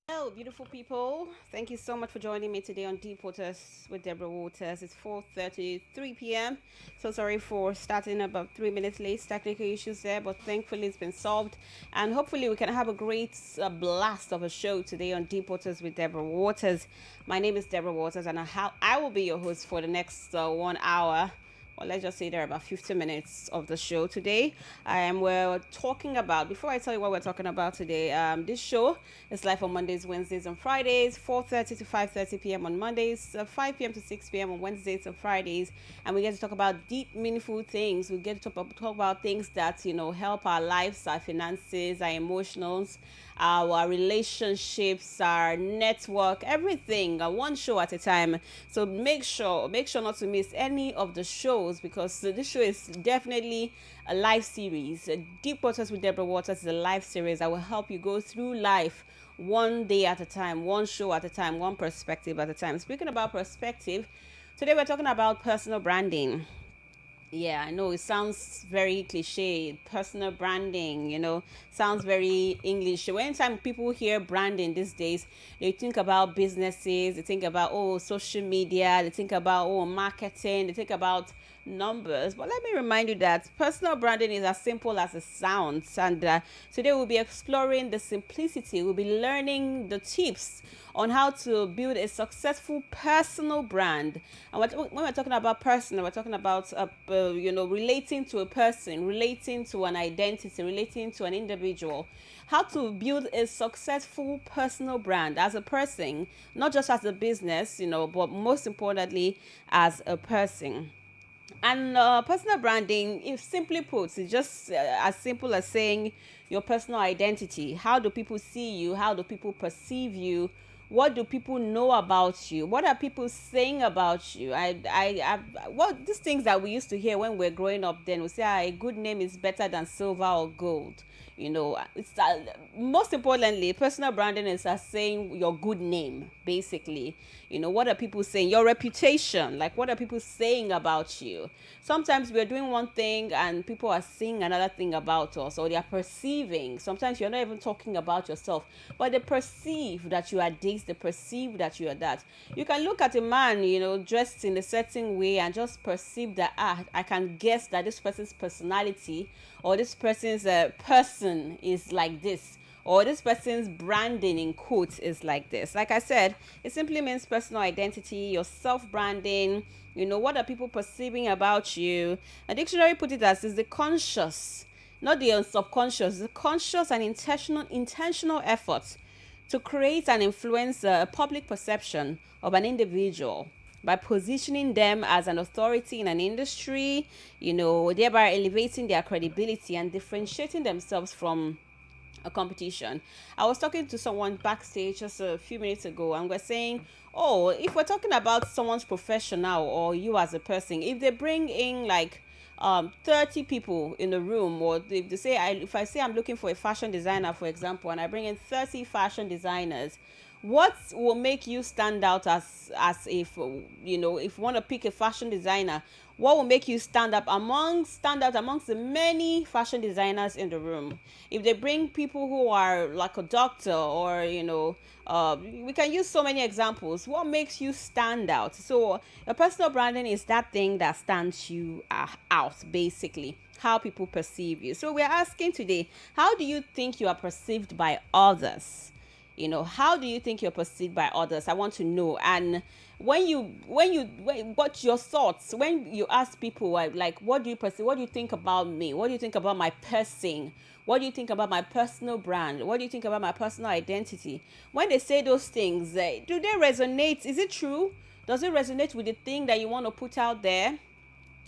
Hello, beautiful people. Thank you so much for joining me today on Deep Waters with Deborah Waters. It's 4:33 p.m. So sorry for starting about 3 minutes late. Technical issues there, but thankfully it's been solved. And hopefully we can have a great blast of a show today on Deep Waters with Deborah Waters. My name is Deborah Waters, and I will be your host for the next 1 hour. Well, let's just say there are about 50 minutes of the show today. We're talking about, before I tell you what we're talking about today, this show is live on Mondays, Wednesdays, and Fridays, 4:30 to 5:30 p.m. on Mondays, 5 p.m. to 6 p.m. on Wednesdays and Fridays. And we get to talk about deep, meaningful things. We get to talk about things that, help our lives, our finances, our emotions, our relationships, our network, everything, one show at a time. So make sure not to miss any of the shows, because this show is definitely a live series. Deep Waters with Deborah Waters is a live series that will help you go through life one day at a time, one show at a time, one perspective at a time. Speaking about perspective, today we're talking about personal branding. Yeah, I know it sounds very cliche. Personal branding, sounds very English. When time people hear branding these days, they think about businesses, they think about social media, they think about marketing, they think about numbers. But let me remind you that personal branding is as simple as it sounds. And today we'll be exploring the simplicity. We'll be learning the tips on how to build a successful personal brand. And when we're talking about personal, we're talking about relating to a person, relating to an identity, relating to an individual. How to build a successful personal brand as a person, not just as a business, but most importantly as a person. And personal branding, if simply put, is just as simple as saying your personal identity. How do people see you? How do people perceive you? What do people know about you? What are people saying about you? What these things that we used to hear when we were growing up. Then we say, a good name is better than silver or gold. It's most importantly, personal branding is as saying your good name, basically. What are people saying? Your reputation, like what are people saying about you? Sometimes we're doing one thing and people are saying another thing about us, or they are perceiving. Sometimes you're not even talking about yourself, but they perceive that you are this, they perceive that you are that. You can look at a man, dressed in a certain way, and just perceive that, I can guess that this person's personality, or this person's person is like this, or this person's branding in quotes is like this. Like I said, it simply means personal identity, your self branding. What are people perceiving about you? A dictionary put it as is the conscious, not the subconscious, the conscious and intentional effort to create and influence a public perception of an individual by positioning them as an authority in an industry, thereby elevating their credibility and differentiating themselves from a competition. I was talking to someone backstage just a few minutes ago, and we're saying, oh, if we're talking about someone's professional or you as a person, if they bring in like 30 people in the room, or if they say, if I say I'm looking for a fashion designer, for example, and I bring in 30 fashion designers, what will make you stand out as if if you want to pick a fashion designer, what will make you stand out amongst the many fashion designers in the room? If they bring people who are like a doctor, or we can use so many examples. What makes you stand out? So your personal branding is that thing that stands you out, basically how people perceive you. So we're asking today, how do you think you are perceived by others? How do you think you're perceived by others? I want to know. And what's your thoughts when you ask people, like, what do you perceive, what do you think about me, what do you think about my person, what do you think about my personal brand, what do you think about my personal identity? When they say those things, do they resonate? Is it true? Does it resonate with the thing that you want to put out there?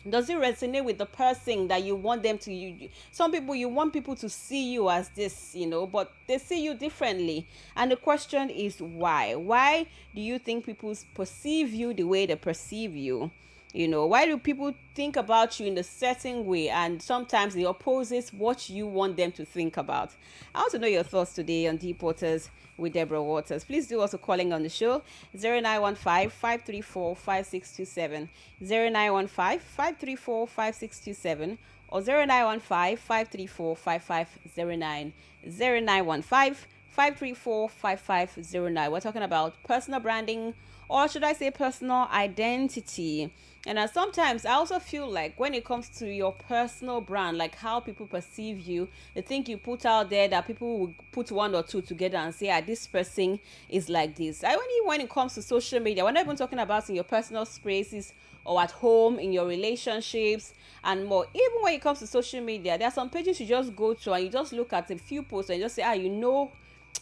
Does it resonate with the person that you want them to? Some people, you want people to see you as this, but they see you differently. And the question is, why do you think people perceive you the way they perceive you? Why do people think about you in a certain way, and sometimes the opposes what you want them to think about? I want to know your thoughts today on Deep Waters with Deborah Waters. Please do also calling on the show 0915-534-5627, 0915-534-5627, or 0915-534-5509, 0915 534-5509. We're talking about personal branding, or should I say personal identity. And sometimes I also feel like when it comes to your personal brand, like how people perceive you, the thing you put out there, that people will put one or two together and say, this person is like this. When it comes to social media, we're not even talking about in your personal spaces or at home, in your relationships and more. Even when it comes to social media, there are some pages you just go to and you just look at a few posts and you just say,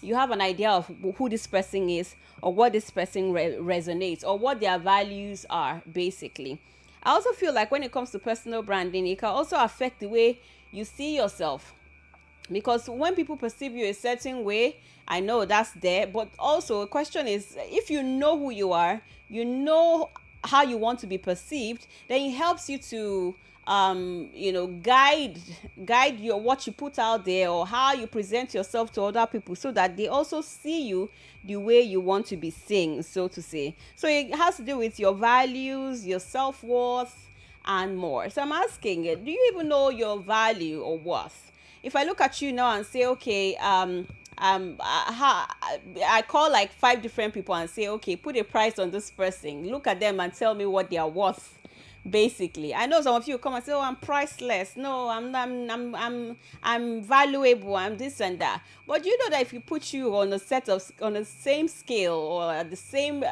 you have an idea of who this person is, or what this person resonates, or what their values are, basically. I also feel like when it comes to personal branding, it can also affect the way you see yourself, because when people perceive you a certain way, I know that's there, but also the question is, if you know who you are, you know how you want to be perceived, then it helps you to guide your what you put out there, or how you present yourself to other people, so that they also see you the way you want to be seen, so to say. So it has to do with your values, your self-worth, and more. So I'm asking, do you even know your value or worth? If I look at you now and say, okay, I call like five different people and say, okay, put a price on this person. Look at them and tell me what they are worth. Basically, I know some of you come and say, "Oh, I'm priceless." No, I'm valuable. I'm this and that. But you know that if you put you on the same scale, or at the same,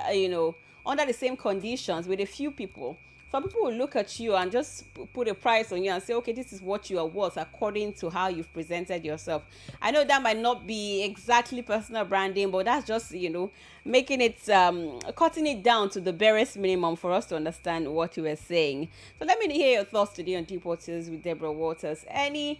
under the same conditions with a few people, some people will look at you and just put a price on you and say, okay, this is what you are worth according to how you've presented yourself. I know that might not be exactly personal branding, but that's just, making it, cutting it down to the barest minimum for us to understand what you were saying. So let me hear your thoughts today on Deep Waters with Deborah Waters. Any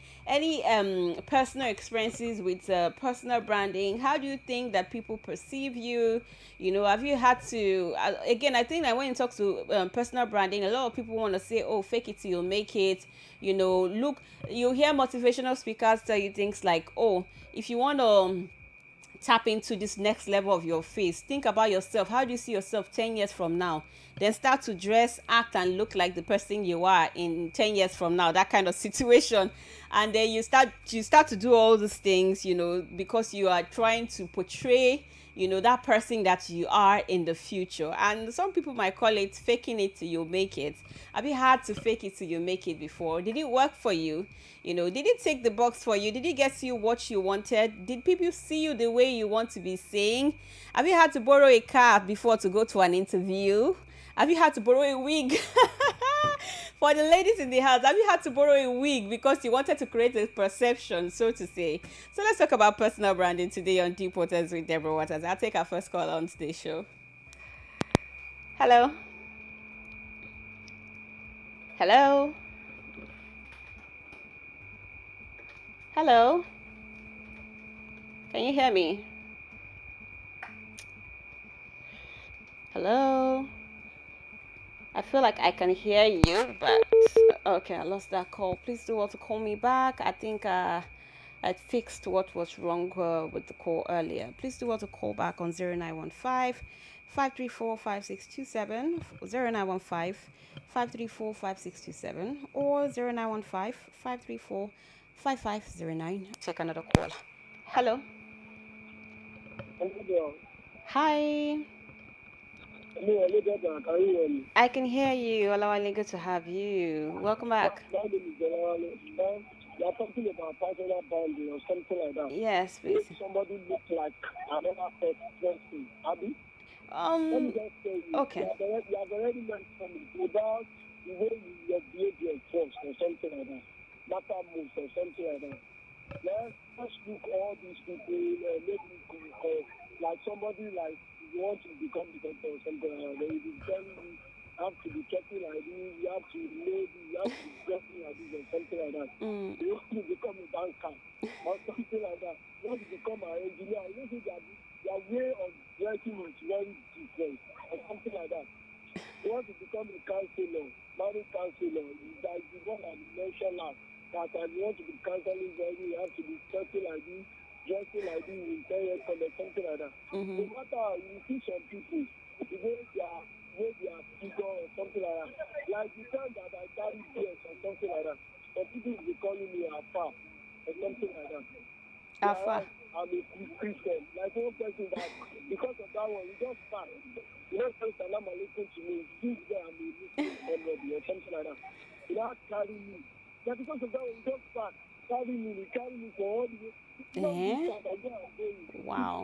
personal experiences with personal branding? How do you think that people perceive you? Have you had to, again, I think that when you talk to personal branding, a lot of people want to say, oh, fake it till you make it. Look, you hear motivational speakers tell you things like, oh, if you want to tap into this next level of your face, think about yourself. How do you see yourself 10 years from now? Then start to dress, act, and look like the person you are in 10 years from now, that kind of situation. And then you start to do all these things, because you are trying to portray, that person that you are in the future. And some people might call it faking it till you make it. Have you had to fake it till you make it before? Did it work for you? Did it take the box for you? Did it get you what you wanted? Did people see you the way you want to be seen? Have you had to borrow a car before to go to an interview? Have you had to borrow a wig? For the ladies in the house, have you had to borrow a wig because you wanted to create a perception, so to say? So let's talk about personal branding today on Deep Waters with Deborah Waters. I'll take our first call on today's show. Hello. Hello. Hello. Can you hear me? Hello. I feel like I can hear you, but okay, I lost that call. Please do want to call me back. I think I fixed what was wrong with the call earlier. Please do want to call back on 0915-534-5627, 0915-534-5627, or 0915-534-5509. Take another call. Hello. Hello. Hi. Hello, Deborah. Can you hear me? I can hear you. Olawale, good to have you. Welcome back. My name is General. You are talking about personal boundary or something like that. Yes, please. If somebody looks like another person, Abby, let me Um. just tell you, Okay. you have already mentioned it without the way your behavior first or something like that. Matter moves or something like that. Let's look all these people, maybe like somebody like you want to become the doctor or something like that. They will be telling you have to be talking like this, you have to maybe you have to be dressing like this or something like that. Mm. You want to become a banker or something like that. You want to become an engineer. You know that their way of dressing is very different or something like that. You want to become a counselor, marriage counselor. That is the one that you mentioned last. That you want to be counseling, you have to be talking like this, dressing like this, in 10 years or something like that. Mm-hmm. No matter how you see some people, the way they are figure or something like that. Like the time that I carry beers or something like that. Some people will be calling me Alpha or something like that. Alpha. I'm a Christian.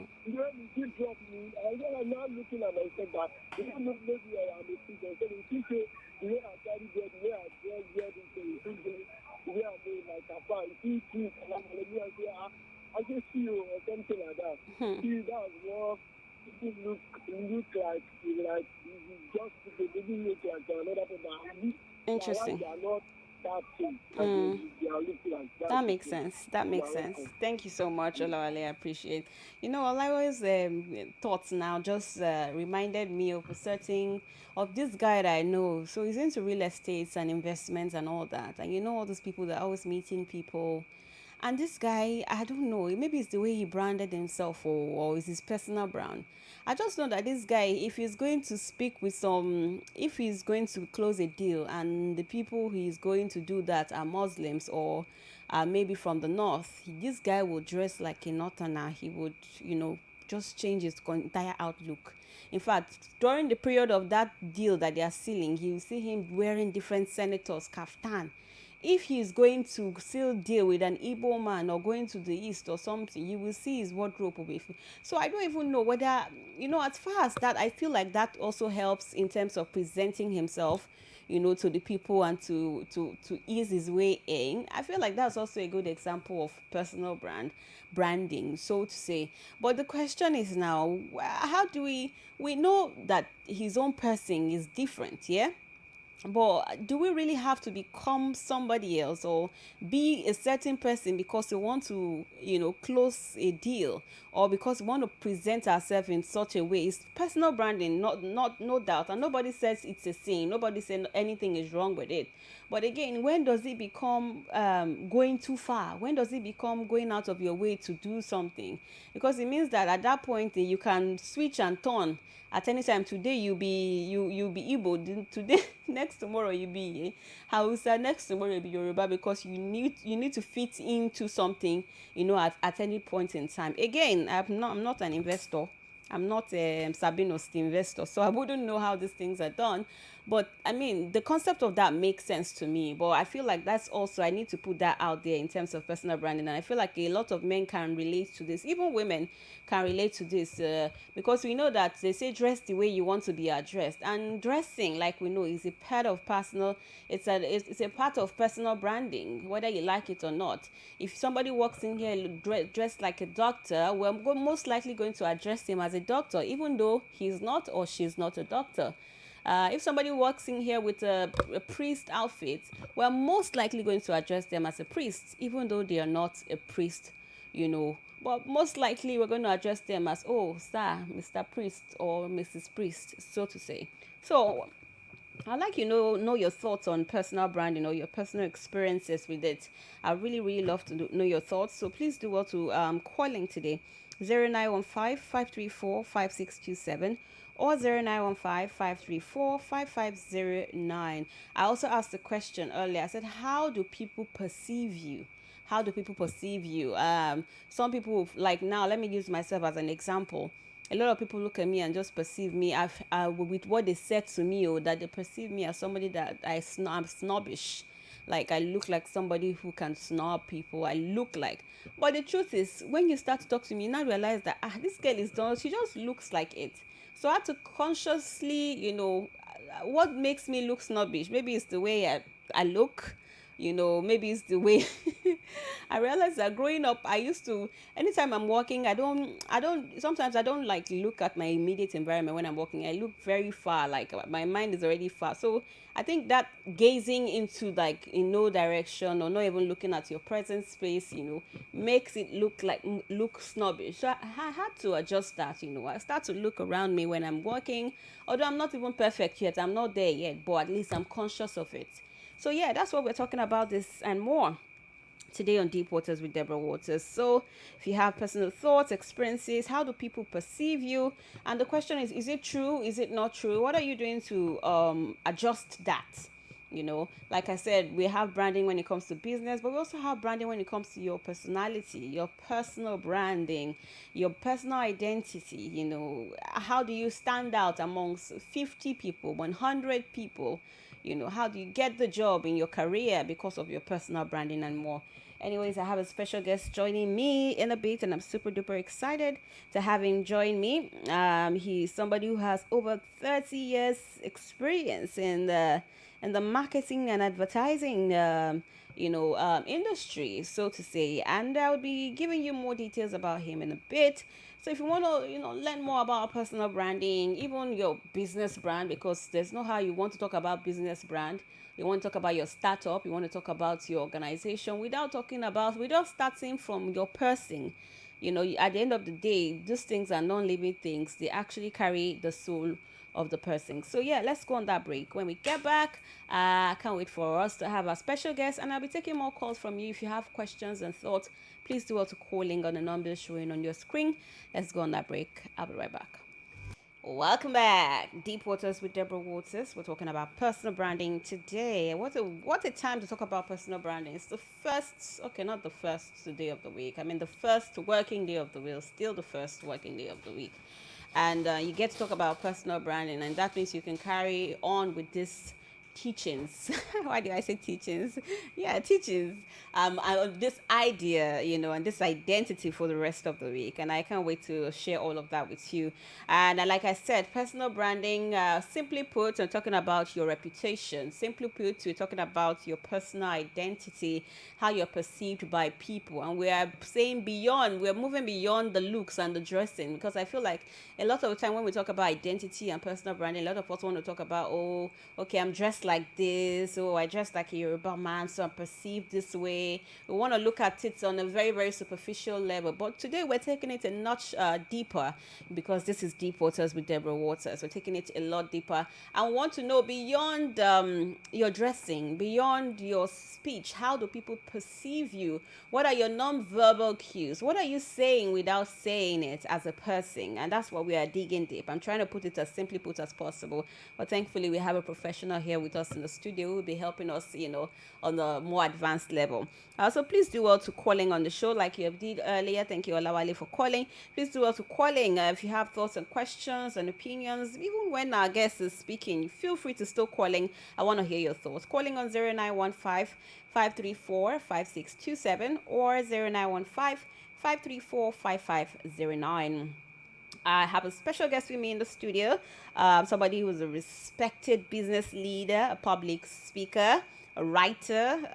Wow. when he did drop me, I then I'm now looking at myself that even though maybe I am a Christian, so you think the way I carry God, the way I dress, wear this thing, you think the way I move my kapa, you think and I'm like, me, I say, I just see you or something like that. See, that's what people look like just people, they didn't look like another person. Their life, Interesting. they are not that thing that they are looking like. That's That the makes thing. sense. That You makes are sense. welcome. Thank you so much, Olawale. I appreciate. Olawa's thoughts now just reminded me of a certain of this guy that I know. So he's into real estates and investments and all that. And all those people that are always meeting people. And this guy, I don't know, maybe it's the way he branded himself, or it's his personal brand. I just know that this guy, if he's going to speak with if he's going to close a deal and the people he's going to do that are Muslims or maybe from the north, this guy will dress like a northerner. He would, just change his entire outlook. In fact, during the period of that deal that they are sealing, you see him wearing different senators' kaftan. If he's going to still deal with an Igbo man or going to the east or something, you will see his wardrobe will be. So I don't even know whether, as far as that, I feel like that also helps in terms of presenting himself, to the people and to ease his way in. I feel like that's also a good example of personal branding, so to say. But the question is now, how do we know that his own person is different, yeah? But do we really have to become somebody else or be a certain person because we want to, close a deal, or because we want to present ourselves in such a way? It's personal branding, not no doubt, and nobody says it's a sin. Nobody says anything is wrong with it. But again, when does it become going too far? When does it become going out of your way to do something? Because it means that at that point you can switch and turn at any time. Today you be Igbo, today next tomorrow you be Hausa, next tomorrow you be Yoruba, because you need to fit into something, at any point in time. Again, I'm not an investor. I'm not Sabino's the investor, so I wouldn't know how these things are done. But I mean, the concept of that makes sense to me. But I feel like that's also, I need to put that out there in terms of personal branding. And I feel like a lot of men can relate to this. Even women can relate to this, because we know that they say dress the way you want to be addressed. And dressing, like we know, is a part of personal. It's a part of personal branding, whether you like it or not. If somebody walks in here dressed like a doctor, we're most likely going to address him as a doctor, even though he's not or she's not a doctor. If somebody walks in here with a priest outfit, we're most likely going to address them as a priest, even though they are not a priest, But most likely we're going to address them as, oh, sir, Mr. Priest or Mrs. Priest, so to say. So I'd like know your thoughts on personal branding or your personal experiences with it. I really really love to know your thoughts. So please do well to calling today 0915 534 5627 or 0915 534 5509. I also asked the question earlier. I said, how do people perceive you? How do people perceive you? Some people, like, now let me use myself as an example. A lot of people look at me and just perceive me with what they said to me, or that they perceive me as somebody that I'm snobbish. Like, I look like somebody who can snob people. I look like. But the truth is, when you start to talk to me, you now realize that this girl is done. She just looks like it. So I had to consciously, what makes me look snobbish? Maybe it's the way I look. Maybe it's the way. I realized that growing up, I used to, anytime I'm walking, sometimes I don't like look at my immediate environment when I'm walking. I look very far, like my mind is already far. So I think that gazing into, like, in no direction, or not even looking at your present space, makes it look snobbish. So I had to adjust that. I start to look around me when I'm walking, although I'm not even perfect yet. I'm not there yet, but at least I'm conscious of it. So yeah, that's what we're talking about, this and more today on Deep Waters with Deborah Waters. So, if you have personal thoughts, experiences, how do people perceive you? And the question is it true? Is it not true? What are you doing to adjust that? Like I said, we have branding when it comes to business, but we also have branding when it comes to your personality, your personal branding, your personal identity. How do you stand out amongst 50 people, 100 people? How do you get the job in your career because of your personal branding and more? Anyways, I have a special guest joining me in a bit, and I'm super duper excited to have him join me. He's somebody who has over 30 years experience in the marketing and advertising industry, so to say. And I'll be giving you more details about him in a bit. So if you want to, learn more about personal branding, even your business brand, because there's no how you want to talk about business brand. You want to talk about your startup, you want to talk about your organization without starting from your person. At the end of the day, these things are non-living things. They actually carry the soul of the person. So yeah, let's go on that break. When we get back, I can't wait for us to have a special guest, and I'll be taking more calls from you. If you have questions and thoughts, please do also calling on the numbers showing on your screen. Let's go on that break. I'll be right back. Welcome back, Deep Waters with Deborah Waters. We're talking about personal branding today. What a time to talk about personal branding. It's the first, okay, not the first day of the week. I mean, the first working day of the week, still the first working day of the week, and you get to talk about personal branding, and that means you can carry on with this teachings. Why did I say teachings? Yeah, teachings. This idea, and this identity for the rest of the week, and I can't wait to share all of that with you. And like I said, personal branding, simply put, we're talking about your reputation. Simply put, we're talking about your personal identity, how you're perceived by people, and we are saying beyond. We're moving beyond the looks and the dressing, because I feel like a lot of the time when we talk about identity and personal branding, a lot of us want to talk about, oh, okay, I'm dressed like this, oh, I dress like a Yoruba man, so I'm perceived this way. We want to look at it on a very, very superficial level. But today we're taking it a notch deeper, because this is Deep Waters with Deborah Waters. We're taking it a lot deeper and want to know beyond your dressing, beyond your speech, how do people perceive you? What are your non-verbal cues? What are you saying without saying it as a person? And that's what we are digging deep. I'm trying to put it as simply put as possible. But thankfully, we have a professional here with us in the studio who will be helping us, on a more advanced level. So please do well to calling on the show like you did earlier. Thank you, Olawale, for calling. Please do well to calling if you have thoughts and questions and opinions. Even when our guest is speaking, feel free to still calling. I want to hear your thoughts. Calling on 0915 534 5627 or 0915 534 5509. I have a special guest with me in the studio, somebody who's a respected business leader, a public speaker, a writer,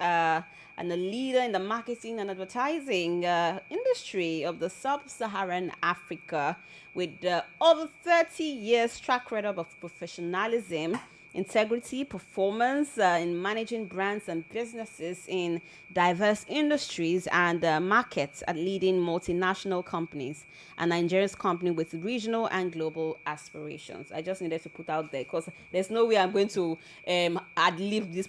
and a leader in the marketing and advertising industry of the sub-Saharan Africa, with over 30 years track record of professionalism, integrity, performance in managing brands and businesses in diverse industries and markets at leading multinational companies, a Nigerian company with regional and global aspirations. I just needed to put out there because there's no way I'm going to ad lib these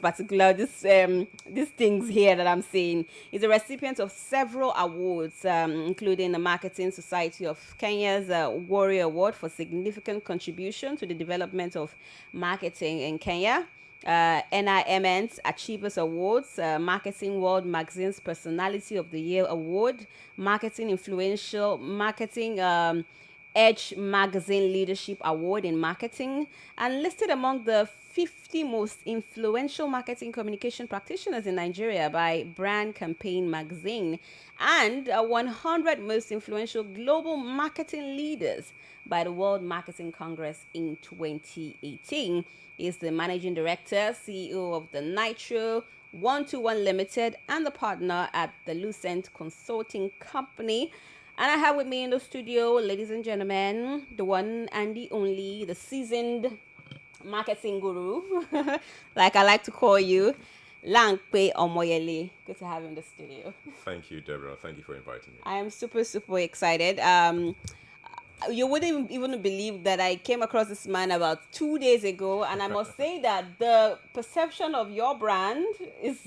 things here that I'm saying. He's a recipient of several awards, including the Marketing Society of Kenya's Warrior Award for significant contribution to the development of marketing in Kenya, NIMN's Achievers Awards, Marketing World Magazine's Personality of the Year Award, Marketing Edge Magazine Leadership Award in Marketing, and listed among the 50 most influential marketing communication practitioners in Nigeria by Brand Campaign Magazine, and 100 most influential global marketing leaders by the World Marketing Congress in 2018. He is the managing director, CEO of the Nitro 121 Limited, and the partner at the Lucent Consulting Company. And I have with me in the studio, ladies and gentlemen, the one and the only, the seasoned marketing guru, like I like to call you, Langpe Omoyele. Good to have you in the studio. Thank you, Deborah. Thank you for inviting me. I am super, super excited. You wouldn't even believe that I came across this man about 2 days ago, and I must say that the perception of your brand is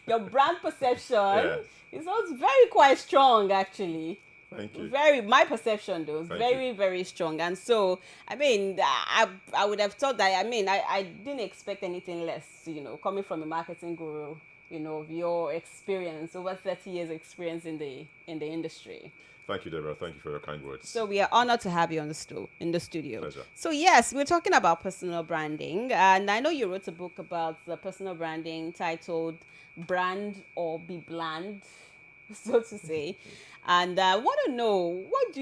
your brand perception Yes. is also very quite strong, actually. Thank you. Very, my perception though, is Thank very, you. very strong. And so, I mean, I would have thought that, I didn't expect anything less, coming from a marketing guru, of your experience, over 30 years experience in the industry. Thank you, Deborah. Thank you for your kind words. So we are honored to have you on in the studio. Pleasure. So yes, we're talking about personal branding, and I know you wrote a book about the personal branding titled "Brand or Be Bland," so to say. And I want to know what do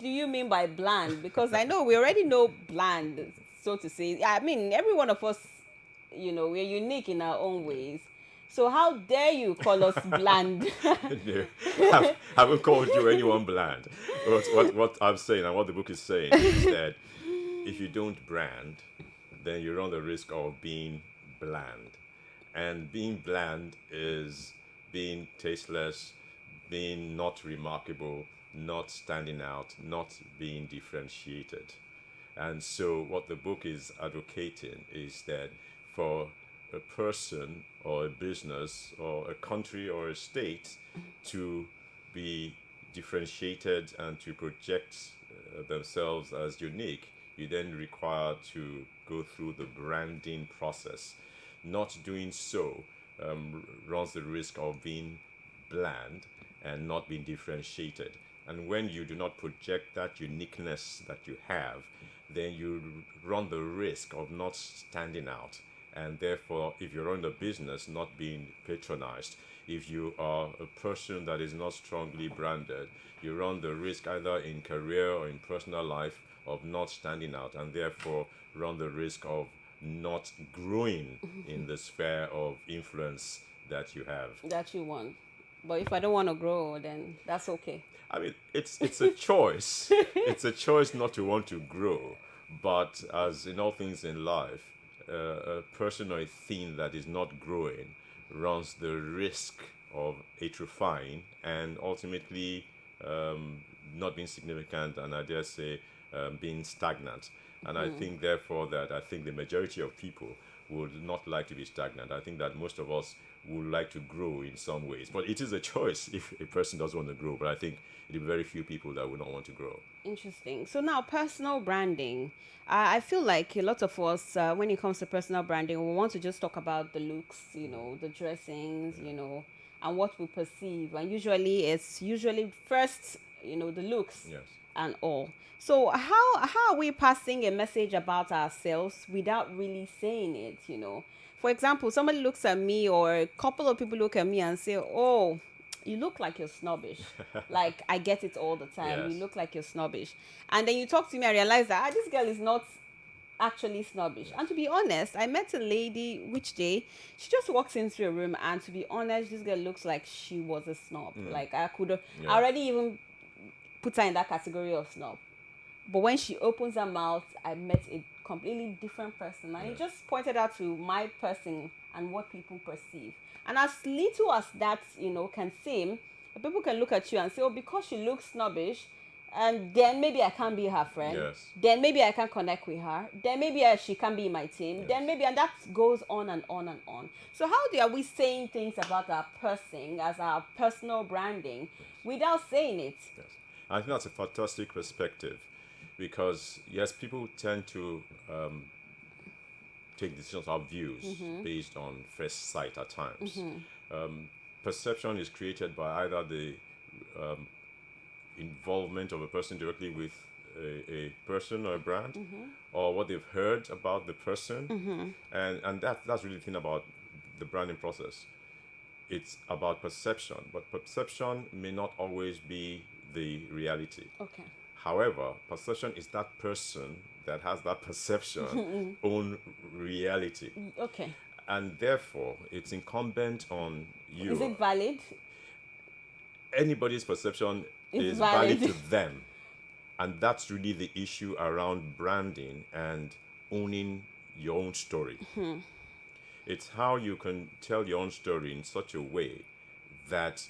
you mean by bland? Because I know we already know bland, so to say. I mean, every one of us, we're unique in our own ways. So how dare you call us bland? No, I haven't called you anyone bland. What I'm saying and what the book is saying is that if you don't brand, then you run the risk of being bland. And being bland is being tasteless, being not remarkable, not standing out, not being differentiated. And so, what the book is advocating is that for a person or a business or a country or a state to be differentiated and to project themselves as unique, you then require to go through the branding process. Not doing so runs the risk of being bland and not being differentiated. And when you do not project that uniqueness that you have, then you run the risk of not standing out. And therefore, if you run the business, not being patronized. If you are a person that is not strongly branded, you run the risk either in career or in personal life of not standing out, and therefore run the risk of not growing in the sphere of influence that you have. That you want. But if I don't want to grow, then that's okay. I mean, it's a choice. It's a choice not to want to grow. But as in all things in life, a person or a thing that is not growing runs the risk of atrophying and ultimately not being significant, and I dare say being stagnant. And I think, therefore, that I think the majority of people would not like to be stagnant. I think that most of us would like to grow in some ways. But it is a choice if a person doesn't want to grow. But I think it'll be very few people that would not want to grow. Interesting. So now, personal branding. I feel like a lot of us, when it comes to personal branding, we want to just talk about the looks, the dressings, and what we perceive. And usually first, the looks Yes. and all. So how are we passing a message about ourselves without really saying it? For example, somebody looks at me or a couple of people look at me and say, "Oh, you look like you're snobbish." Like I get it all the time. Yes. You look like you're snobbish. And then you talk to me, I realize that this girl is not actually snobbish. And to be honest, I met a lady which day she just walks into a room, and to be honest, this girl looks like she was a snob. Like I Yeah. already even put her in that category of snob. But when she opens her mouth, I met a completely different person. And it just pointed out to my person and what people perceive. And as little as that, can seem, people can look at you and say, "Oh, because she looks snobbish, and then maybe I can't be her friend. Yes. Then maybe I can't connect with her. Then maybe she can be my team. Then maybe," and that goes on and on and on. So how are we saying things about our person as our personal branding without saying it? Yes. I think that's a fantastic perspective because, yes, people tend to take decisions or views based on first sight at times. Perception is created by either the involvement of a person directly with a person or a brand, or what they've heard about the person, and that's really the thing about the branding process. It's about perception, but perception may not always be the reality. Okay. However, perception is that person that has that perception own reality. Okay. And therefore, it's incumbent on you. Is it valid? Anybody's perception It's is valid. valid to them. And that's really the issue around branding and owning your own story. It's how you can tell your own story in such a way that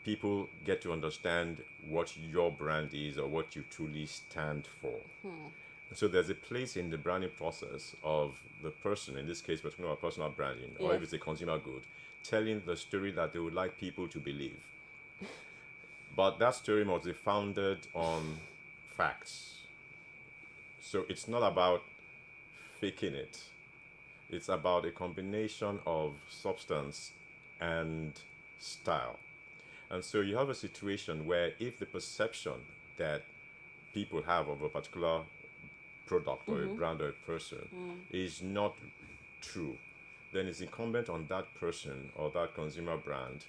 people get to understand what your brand is or what you truly stand for. So there's a place in the branding process of the person, in this case we're talking about personal branding, or if Yes. it's a consumer good, telling the story that they would like people to believe. But that story must be founded on facts. So it's not about faking it. It's about a combination of substance and style. And so you have a situation where if the perception that people have of a particular product or a brand or a person is not true, then it's incumbent on that person or that consumer brand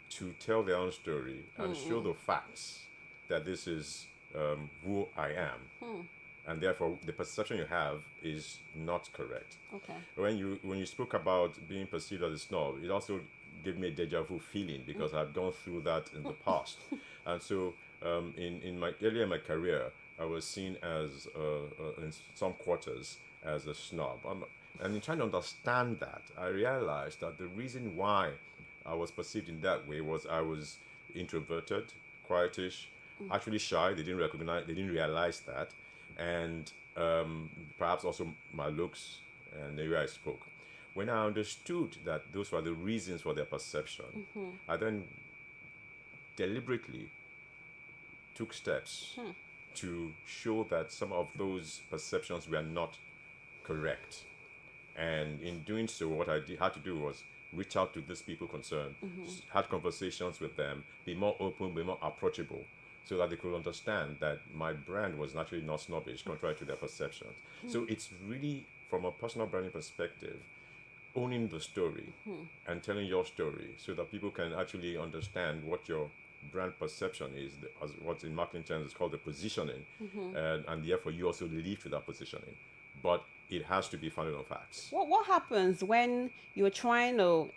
to tell their own story and show the facts that this is who I am. And therefore, the perception you have is not correct. Okay. When you spoke about being perceived as a snob, it also gave me a deja vu feeling because I've gone through that in the past. And so, in my earlier in my career, I was seen as in some quarters as a snob. And in trying to understand that, I realized that the reason why I was perceived in that way was I was introverted, quietish, actually shy. They didn't realize that, and perhaps also my looks and the way I spoke. When I understood that those were the reasons for their perception, I then deliberately took steps to show that some of those perceptions were not correct. And in doing so, what had to do was reach out to these people concerned, had conversations with them, be more open, be more approachable, so that they could understand that my brand was naturally not snobbish, contrary to their perceptions. So it's really, from a personal branding perspective, owning the story and telling your story so that people can actually understand what your brand perception is, as what in marketing terms is called the positioning, and therefore you also live to that positioning. But it has to be founded on facts. What happens when you're trying to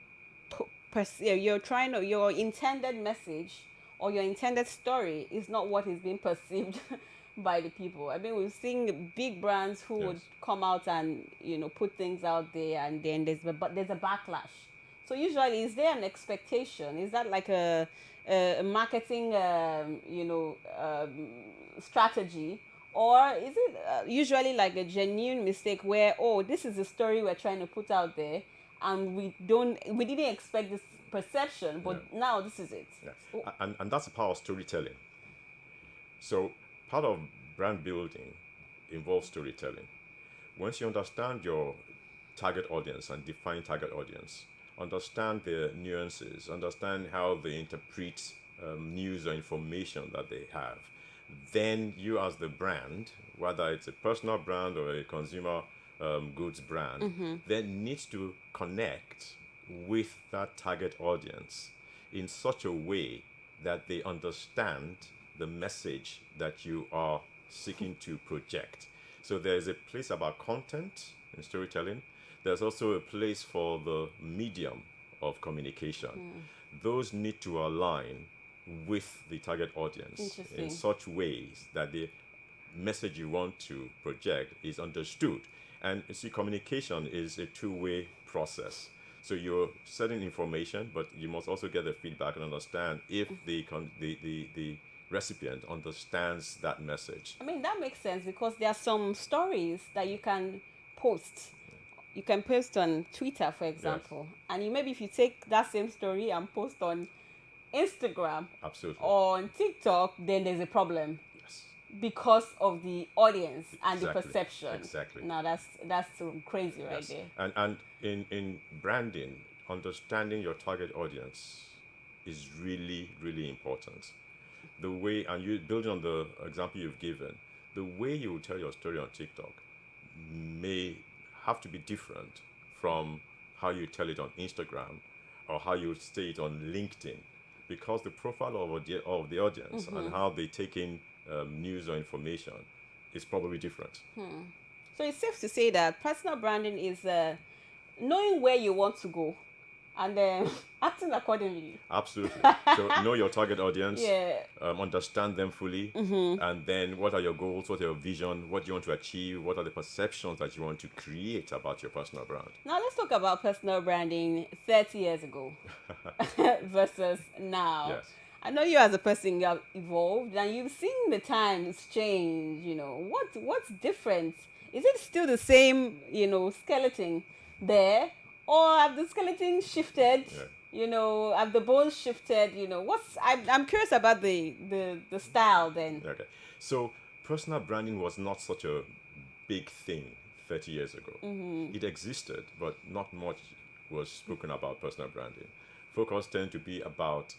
your intended message or your intended story is not what is being perceived by the people? I mean, we've seen big brands who would come out and put things out there, and then there's a backlash. So usually, is there an expectation? Is that like a marketing strategy, or is it usually like a genuine mistake where, oh, this is the story we're trying to put out there, and we didn't expect this perception, but now this is it. Yeah. And that's the power of storytelling. So part of brand building involves storytelling. Once you understand your target audience and define target audience, understand their nuances, understand how they interpret news or information that they have, then you as the brand, whether it's a personal brand or a consumer goods brand, then needs to connect with that target audience in such a way that they understand the message that you are seeking to project. So there's a place about content in storytelling. There's also a place for the medium of communication. Those need to align with the target audience in such ways that the message you want to project is understood. And you see, communication is a two-way process. So you're setting information, but you must also get the feedback and understand if the recipient understands that message. I mean, that makes sense because there are some stories that you can post. You can post on Twitter, for example, and maybe if you take that same story and post on Instagram, absolutely, or on TikTok, then there's a problem. Yes. Because of the audience and Exactly. the perception. Exactly. Now that's so crazy right there. And in branding, understanding your target audience is really, really important. The way, and you building on the example you've given, the way you tell your story on TikTok may have to be different from how you tell it on Instagram or how you say it on LinkedIn, because the profile of the audience and how they take in news or information is probably different. So it's safe to say that personal branding is knowing where you want to go and then acting accordingly. Absolutely. So know your target audience, understand them fully, and then what are your goals, what are your vision, what do you want to achieve, what are the perceptions that you want to create about your personal brand. Now let's talk about personal branding 30 years ago versus now. Yes. I know you as a person, you have evolved and you've seen the times change. What's different? Is it still the same, skeleton there, or have the skeleton shifted? Yeah. Have the bones shifted? I'm curious about the style then. Okay. So personal branding was not such a big thing 30 years ago. It existed, but not much was spoken about personal branding. Focus tended to be about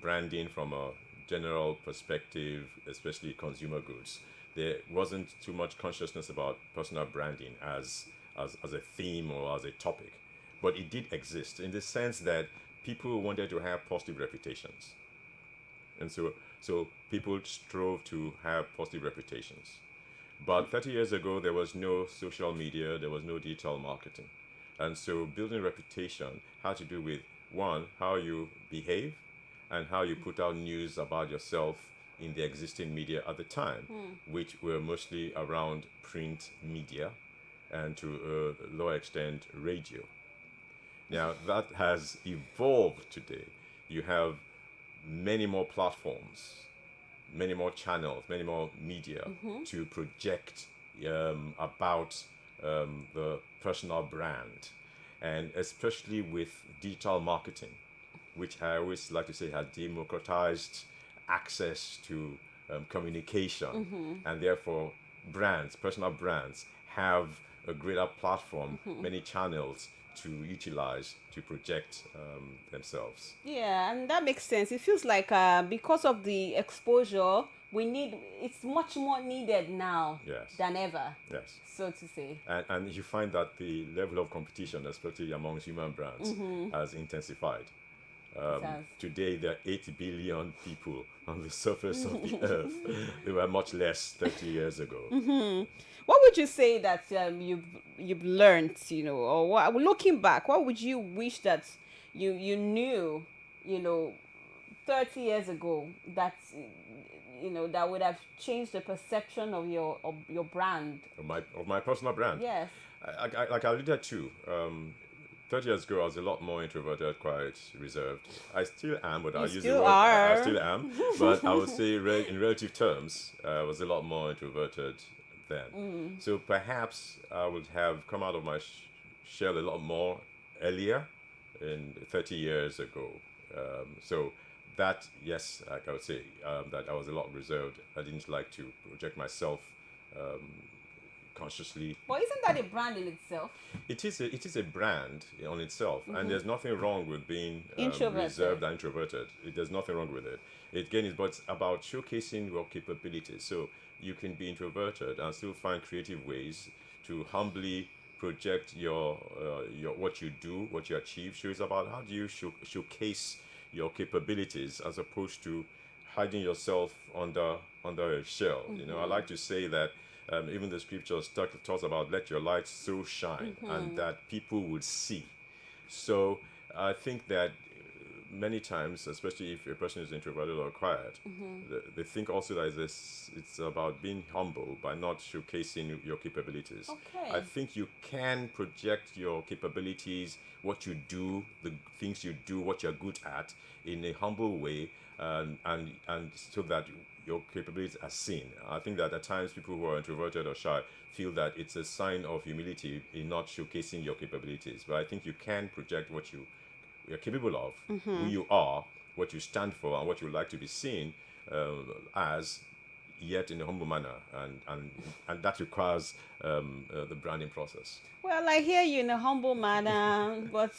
branding from a general perspective, especially consumer goods. There wasn't too much consciousness about personal branding as a theme or as a topic, but it did exist in the sense that people wanted to have positive reputations, and so people strove to have positive reputations. But 30 years ago, there was no social media, there was no digital marketing. And so building reputation had to do with one, how you behave and how you put out news about yourself in the existing media at the time, which were mostly around print media and to a lower extent radio. Now that has evolved today. You have many more platforms, many more channels, many more media to project about the personal brand. And especially with digital marketing, which I always like to say has democratized access to communication. And therefore, brands, personal brands, have a greater platform, many channels to utilize to project themselves. Yeah, and that makes sense. It feels like because of the exposure, it's much more needed now Yes. than ever, Yes. so to say. And you find that the level of competition, especially amongst human brands, has intensified. It has. Today, there are 8 billion people on the surface of the earth. There were much less 30 years ago. What would you say that you've learned, or looking back, what would you wish that you knew, you know, 30 years ago that that would have changed the perception of your brand? Of my personal brand. Yes. Like I alluded to, 30 years ago, I was a lot more introverted, quite reserved. I still am, but You I use the still word. I are. still am, but I would say, in relative terms, I was a lot more introverted then. So perhaps I would have come out of my shell a lot more earlier, in 30 years ago. So that, yes, like I would say, that I was a lot reserved. I didn't like to project myself consciously. But isn't that a brand in itself? It is a brand on itself, and there's nothing wrong with being Introverted. reserved and introverted. There's nothing wrong with it. It again is, but it's about showcasing your capabilities. So you can be introverted and still find creative ways to humbly project your what you do, what you achieve. So it's about how do you showcase your capabilities as opposed to hiding yourself under a shell. I like to say that even the scriptures talks about let your light so shine, and that people would see. So I think that many times, especially if a person is introverted or quiet, they think also that it's about being humble by not showcasing your capabilities. Okay. I think you can project your capabilities, what you do, the things you do, what you're good at, in a humble way, and so that your capabilities are seen. I think that at times people who are introverted or shy feel that it's a sign of humility in not showcasing your capabilities. But I think you can project what you're capable of, who you are, what you stand for, and what you like to be seen as, yet in a humble manner, and that requires the branding process. Well, I hear you in a humble manner, but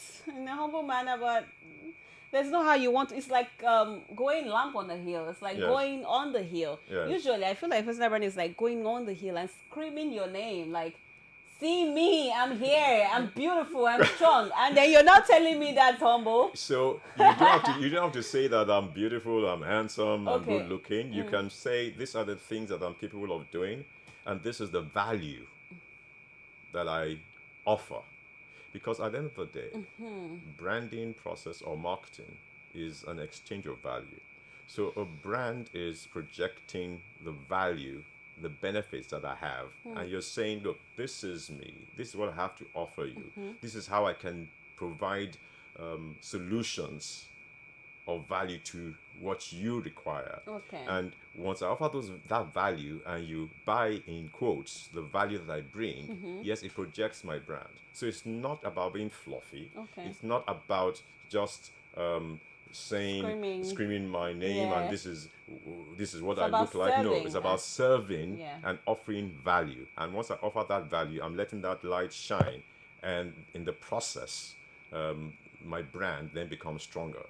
there's no how you want to. It's like going lamp on the hill. It's like Yes. going on the hill. Yes. Usually, I feel like personal branding is like going on the hill and screaming your name, like, "See me, I'm here, I'm beautiful, I'm strong," and then you're not telling me that's humble. So you don't have to say that I'm beautiful, I'm handsome, I'm Okay. good looking. You can say these are the things that I'm capable of doing, and this is the value that I offer. Because at the end of the day, branding process or marketing is an exchange of value. So a brand is projecting the value, the benefits that I have, and you're saying, look, this is me. This is what I have to offer you. This is how I can provide solutions of value to what you require. Okay. And once I offer that value and you buy in quotes the value that I bring, yes, it projects my brand. So it's not about being fluffy. Okay. It's not about just screaming my name Yeah. and this is what It's I about look like. No, serving it's about serving Yeah. and offering value. And once I offer that value, I'm letting that light shine, and in the process, my brand then becomes stronger.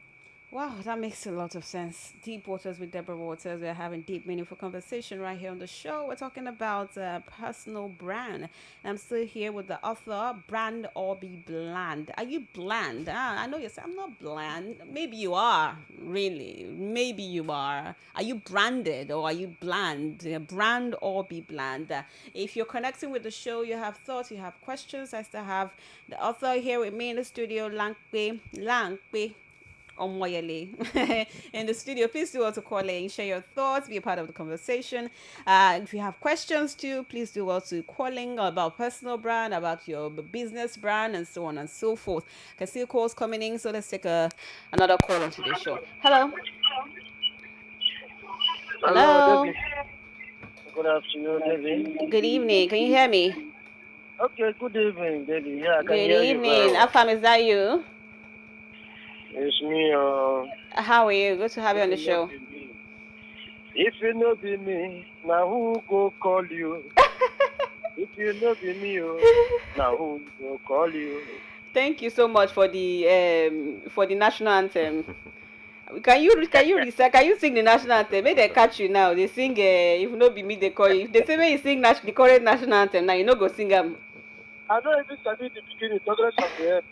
Wow, that makes a lot of sense. Deep Waters with Deborah Waters. We're having deep, meaningful conversation right here on the show. We're talking about personal brand. I'm still here with the author, Brand or Be Bland. Are you bland? Ah, I know you say I'm not bland. Maybe you are, really. Maybe you are. Are you branded or are you bland? Brand or be bland. If you're connecting with the show, you have thoughts, you have questions. I still have the author here with me in the studio, Langpe. Omoyele in the studio. Please do also call in, share your thoughts, be a part of the conversation. If you have questions too, please do also calling about personal brand, about your business brand, and so on and so forth. I can see calls coming in, so let's take another call on today's show. Hello. Hello, Hello. Debbie. Good afternoon, Debbie. Good evening. Can you hear me? Okay, good evening, Debbie. Yeah, I can Good hear you very evening. well. Afam, is that you? It's me, How are you? Good to have you if on the it not show. be me. If it not be me, now who go call you? If you not be me, now who go call you? Thank you so much for the national anthem. Can you sing the national anthem? Make they catch you now. They sing if no be me they call you. If they say when you sing the current national anthem now you no go sing am. I don't even study the beginning, progress of the end.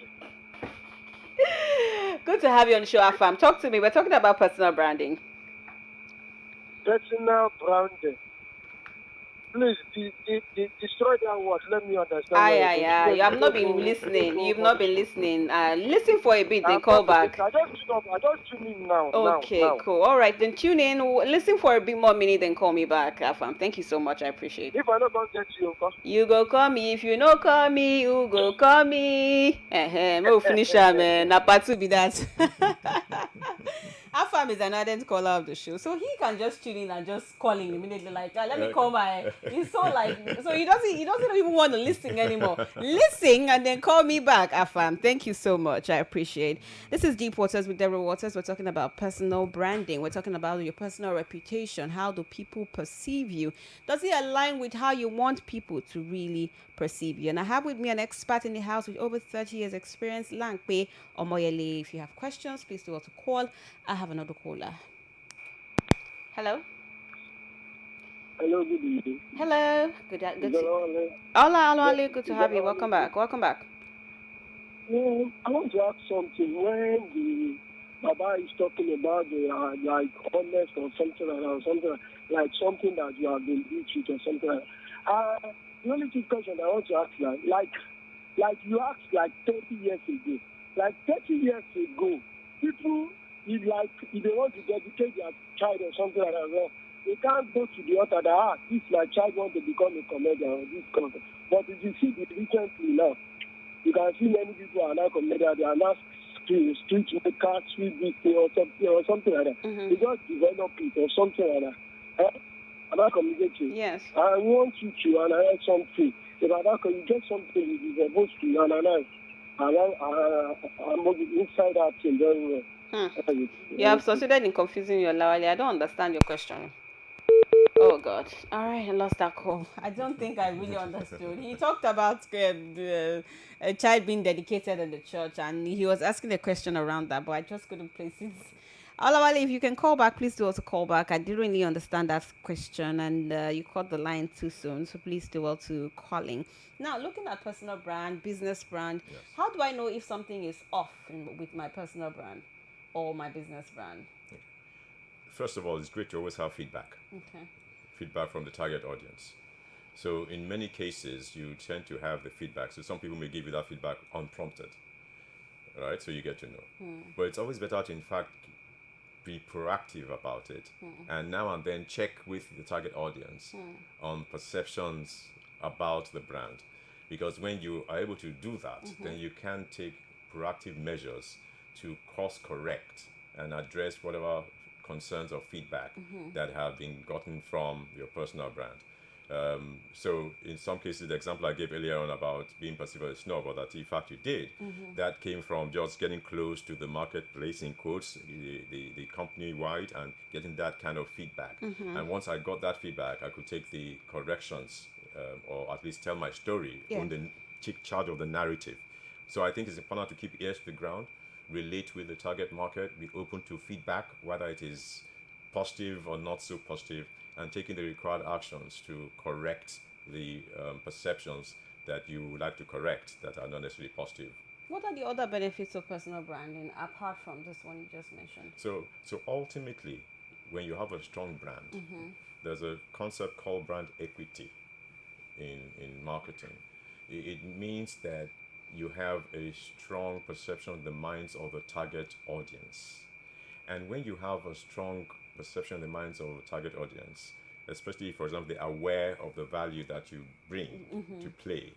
Good to have you on the show, Afam. Talk to me. We're talking about personal branding. Personal branding. Please, destroy that word. Let me understand Aye, what aye, it is. aye. You have not Don't been go, don't listening. go You've over not the been show. listening. Listen for a bit, then I'm call not believing. back. I just tune in now, Okay, now. cool. All right, then tune in. Listen for a bit more minute, then call me back, Afam. Thank you so much. I appreciate it. If I don't come get you, okay? You go call me if you no call me. You go call me. We'll finish am. Na part two be that. Afam is an ardent caller of the show, so he can just tune in and just call in immediately. Like, let me call my. He's so like, so he doesn't even want to listen anymore. Listen and then call me back, Afam. Thank you so much. I appreciate. This is Deep Waters with Deborah Waters. We're talking about personal branding. We're talking about your personal reputation. How do people perceive you? Does it align with how you want people to really perceive you? And I have with me an expert in the house with over 30 years experience, Langpe Omoyele. If you have questions, please do also call. I have another caller. Hello. Hello, good evening. Hello. Is Good. that all right? Hola, Yes, Ali. Good to is have that you. all Welcome right? back. Welcome back. I want to ask something. When the Baba is talking about the like honest or something like that, or something like something that you have been rich with or something like that. The only two question I want to ask like you asked like 30 years ago. Like 30 years ago, people if they want to dedicate their child or something like that, well, they can't go to the altar that if my child wants to become a comedian or this kind of. But if you see the recently now, you can see many people are now comedians. They are now street makers, street business or something like that. They just develop it or something like that. I'm not communicating. Yes. I want you to analyze something. If I don't, you get something you are supposed to analyze. I'm inside that thing very well. You have succeeded in confusing your Lawali. I don't understand your question. Oh God! All right, I lost that call. I don't think I really understood. He talked about a child being dedicated in the church, and he was asking a question around that, but I just couldn't place it. Olawale, if you can call back, please do also call back. I didn't really understand that question, and you called the line too soon, so please do also calling. Now, looking at personal brand, business brand, Yes. how do I know if something is off with my personal brand or my business brand? First of all, it's great to always have feedback. Okay. Feedback from the target audience. So in many cases, you tend to have the feedback. So some people may give you that feedback unprompted, right? So you get to know. But it's always better to, in fact, be proactive about it, and now and then check with the target audience on perceptions about the brand. Because when you are able to do that, then you can take proactive measures to course correct and address whatever concerns or feedback that have been gotten from your personal brand. So in some cases, the example I gave earlier on about being perceived as a snob, or that in fact you did, that came from just getting close to the marketplace, in quotes, the company wide, and getting that kind of feedback. And once I got that feedback, I could take the corrections, or at least tell my story, Yeah. take charge of the narrative. So I think it's important to keep ears to the ground, relate with the target market, be open to feedback, whether it is positive or not so positive, and taking the required actions to correct the perceptions that you would like to correct that are not necessarily positive. What are the other benefits of personal branding apart from this one you just mentioned? So ultimately, when you have a strong brand, there's a concept called brand equity in marketing. It means that you have a strong perception in the minds of the target audience. And when you have a strong perception in the minds of the target audience, especially, for example, they're aware of the value that you bring to play,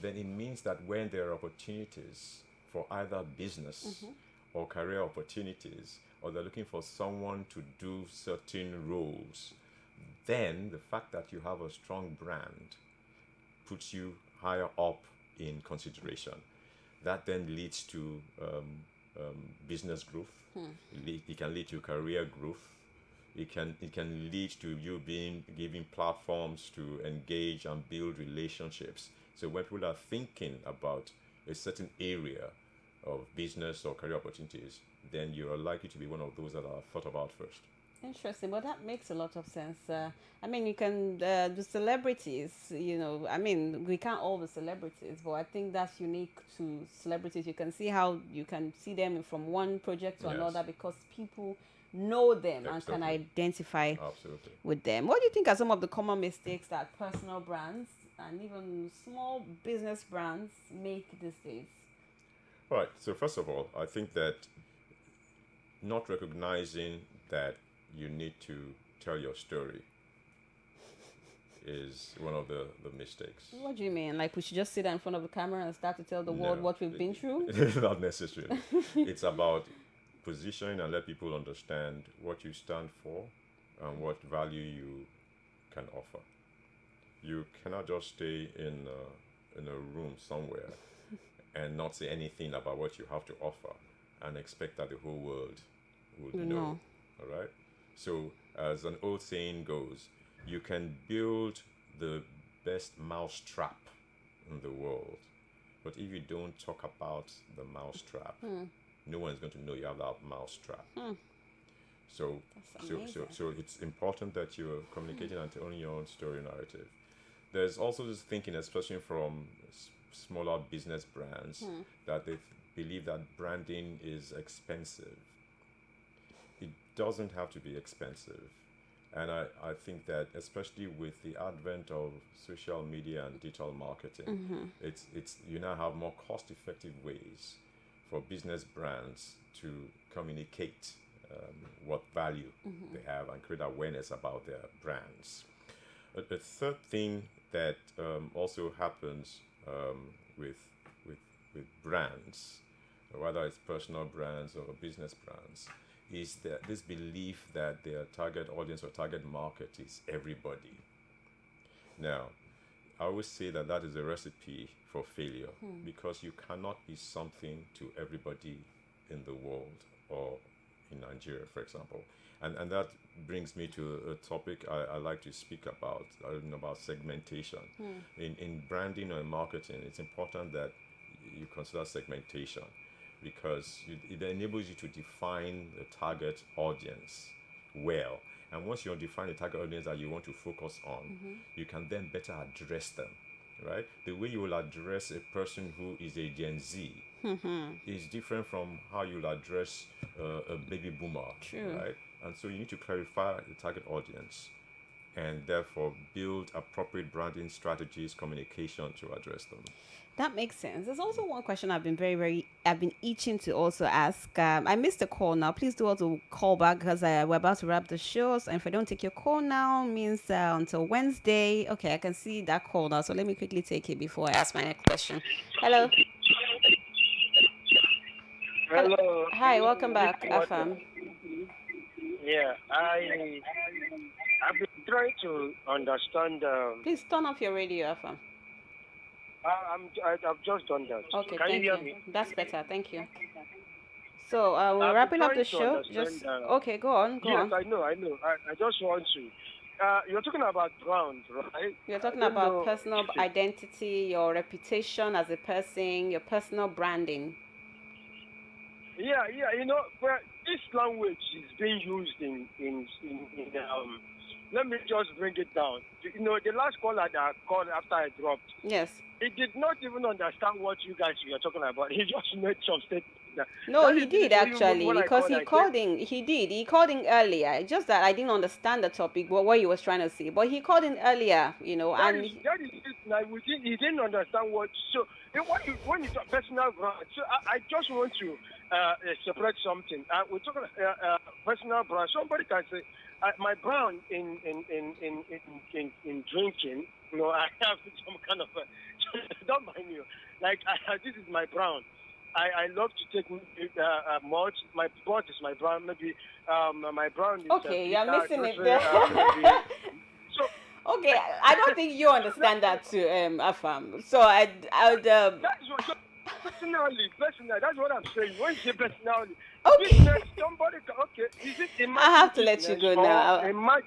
then it means that when there are opportunities for either business or career opportunities, or they're looking for someone to do certain roles, then the fact that you have a strong brand puts you higher up in consideration. That then leads to business growth. It can lead to career growth. It can lead to you being given platforms to engage and build relationships. So when people are thinking about a certain area of business or career opportunities, then you are likely to be one of those that are thought about first. Interesting, but that makes a lot of sense. I mean, you can the celebrities. I mean, we can't all be celebrities, but I think that's unique to celebrities. You can see how you can see them from one project to Yes. another because people know them and can Exactly. identify Absolutely. with them. What do you think are some of the common mistakes that personal brands and even small business brands make these days? All right. So first of all, I think that not recognizing that you need to tell your story is one of the mistakes. What do you mean? Like we should just sit in front of the camera and start to tell the world No, what we've been through? not necessarily. It's about positioning and let people understand what you stand for and what value you can offer. You cannot just stay in a room somewhere and not say anything about what you have to offer and expect that the whole world would You know. know. All right? So, as an old saying goes, you can build the best mousetrap in the world, but if you don't talk about the mousetrap, no one's going to know you have that mousetrap. So, That's so, amazing. so it's important that you're communicating and telling your own story narrative. There's also this thinking, especially from smaller business brands, that they believe that branding is expensive. It doesn't have to be expensive. And I think that especially with the advent of social media and digital marketing, it's you now have more cost-effective ways for business brands to communicate what value they have and create awareness about their brands. A third thing that also happens with, with with brands, whether it's personal brands or business brands, is that this belief that their target audience or target market is everybody. Now, I always say that that is a recipe for failure because you cannot be something to everybody in the world or in Nigeria, for example. And that brings me to a topic I like to speak about segmentation. In branding or in marketing, it's important that you consider segmentation because it enables you to define the target audience well. And once you define the target audience that you want to focus on, you can then better address them, right? The way you will address a person who is a Gen Z is different from how you'll address a baby boomer, True. right? And so you need to clarify the target audience and therefore build appropriate branding strategies, communication to address them. That makes sense. There's also one question I've been itching to also ask. I missed the call now. Please do also call back because we're about to wrap the show. So if I don't take your call now, means until Wednesday. Okay, I can see that call now. So let me quickly take it before I ask my next question. Hello. Hello. Hi, welcome back, What- Afam. Yeah, I've been trying to understand. Please turn off your radio, Afam. I've just done that. Okay, Can thank you you. hear me? That's better. Thank you. So we're I've been wrapping up the trying to show. understand, Just okay. Go on. Go Yes, on. I know. I just want to. You're talking about brand, right? You're talking I don't about know. personal identity, your reputation as a person, your personal branding. Yeah. Well, this language is being used in let me just bring it down. The last caller that called after I dropped, Yes. he did not even understand what you guys were talking about. He just made some statements. No, That he is the did reason even actually when I because called, he I said, called in. He did. He called in earlier. It's just that I didn't understand the topic, what he was trying to say. But he called in earlier, and that is it. Now, he didn't understand what. So when you talk personal brand, so I just want to separate something. We're talking personal brand. Somebody can say my brand in drinking. I have some kind of don't mind you. Like this is my brand. I love to take malt. My malt is my brand. Maybe my brand is okay, you're bitter. missing it there. Just maybe so. Okay, I don't think you understand that too, Afam. So I would That's what personally. That's what I'm saying. When you say personally, okay. business, somebody. Okay, is it I imagine have to let you business go or now. a match?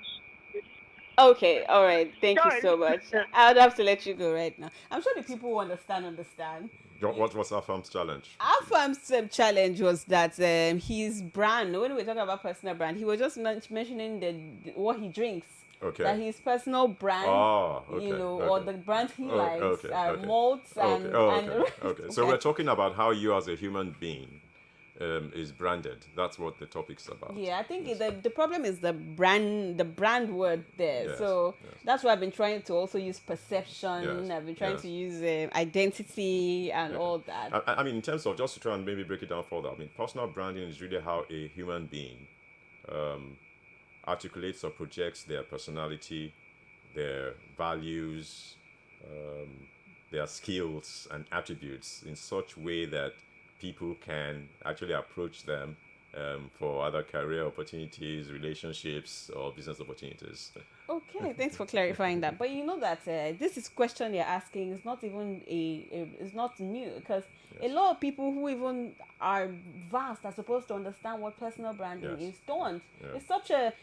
Okay, all right. Thank you so much. Guys, I would have to let you go right now. I'm sure the people who understand. What was our firm's challenge? Our firm's challenge was that his brand, when we were talking about personal brand, he was just mentioning what he drinks. Okay. That his personal brand, Oh, okay. or Okay. the brand he Oh, likes okay. are Okay. malts Okay. and Oh, and okay. Okay. So we're talking about how you as a human being is branded. That's what the topic's about. yeah, I think Yes. the problem is the brand word there. Yes. So Yes. that's why I've been trying to also use perception. Yes. I've been trying Yes. to use identity and Okay. all that. I mean, in terms of just to try and maybe break it down further, I mean, personal branding is really how a human being articulates or projects their personality, their values, their skills and attributes in such way that people can actually approach them for other career opportunities, relationships, or business opportunities. Okay, thanks for clarifying that. But you know that this is question you're asking is not even it's not new because a Yes. lot of people who even are vast are supposed to understand what personal branding Yes. is don't. Yeah.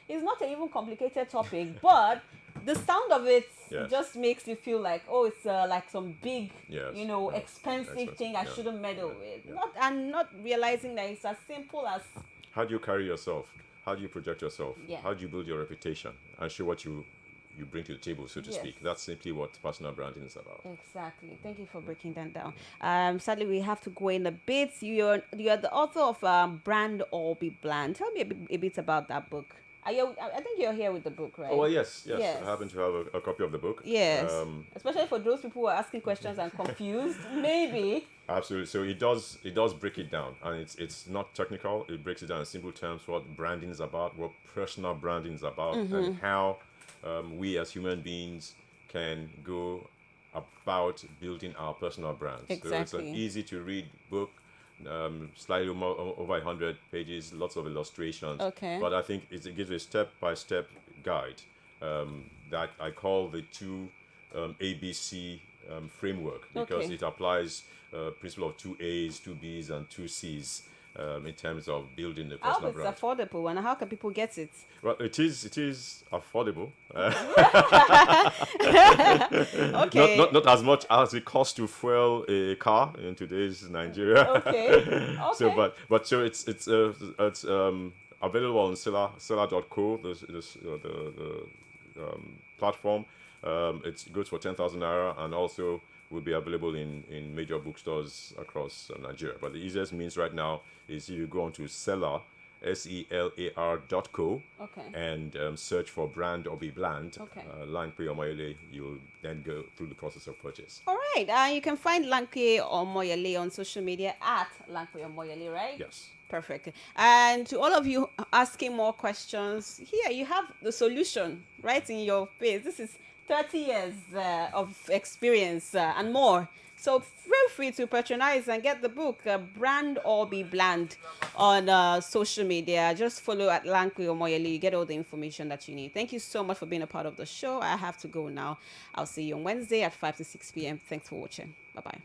It's not an even complicated topic, but the sound of it Yes. just makes you feel like it's like some big Yes. Yeah. expensive Expensive. thing I Yeah. shouldn't meddle with. Yeah. Not realizing that it's as simple as How do you carry yourself? How do you project yourself? Yeah. How do you build your reputation and show what you bring to the table, so to Yes. speak? That's simply what personal branding is about. Exactly. Thank you for breaking that down. Sadly, we have to go in a bit. You're the author of Brand or Be Bland. Tell me a bit about that book. I think you're here with the book, right? Oh, well, yes. Yes. I happen to have a copy of the book. Yes. Especially for those people who are asking questions and confused, maybe. Absolutely. So it does break it down, and it's not technical. It breaks it down in simple terms what branding is about, what personal branding is about, and how we as human beings can go about building our personal brands. So it's an Exactly. easy to read book, slightly more, over 100 pages, lots of illustrations. Okay. But I think it gives a step-by-step guide that I call the two ABC framework, because Okay. it applies principle of two A's, two B's, and two C's in terms of building the I hope personal it's brand. affordable, and how can people get it? Well, it is affordable. Okay. Not as much as it costs to fuel a car in today's Nigeria. Okay. So, Okay. but it's available on seller.co, the platform. It's good for 10,000 naira, and also will be available in major bookstores across Nigeria. But the easiest means right now is you go onto seller, selar.co, Okay. and search for Brand or Be Bland, Okay. Lankpe Omoyele. You'll then go through the process of purchase. All right. You can find Lankwe Omoyele on social media at Lankwe Omoyele, right? Yes. Perfect. And to all of you asking more questions, here you have the solution right in your face. This is 30 years of experience and more. So feel free to patronize and get the book, Brand or Be Bland, on social media. Just follow at Lankwe Omoyele. You get all the information that you need. Thank you so much for being a part of the show. I have to go now. I'll see you on Wednesday at 5 to 6 p.m. Thanks for watching. Bye-bye.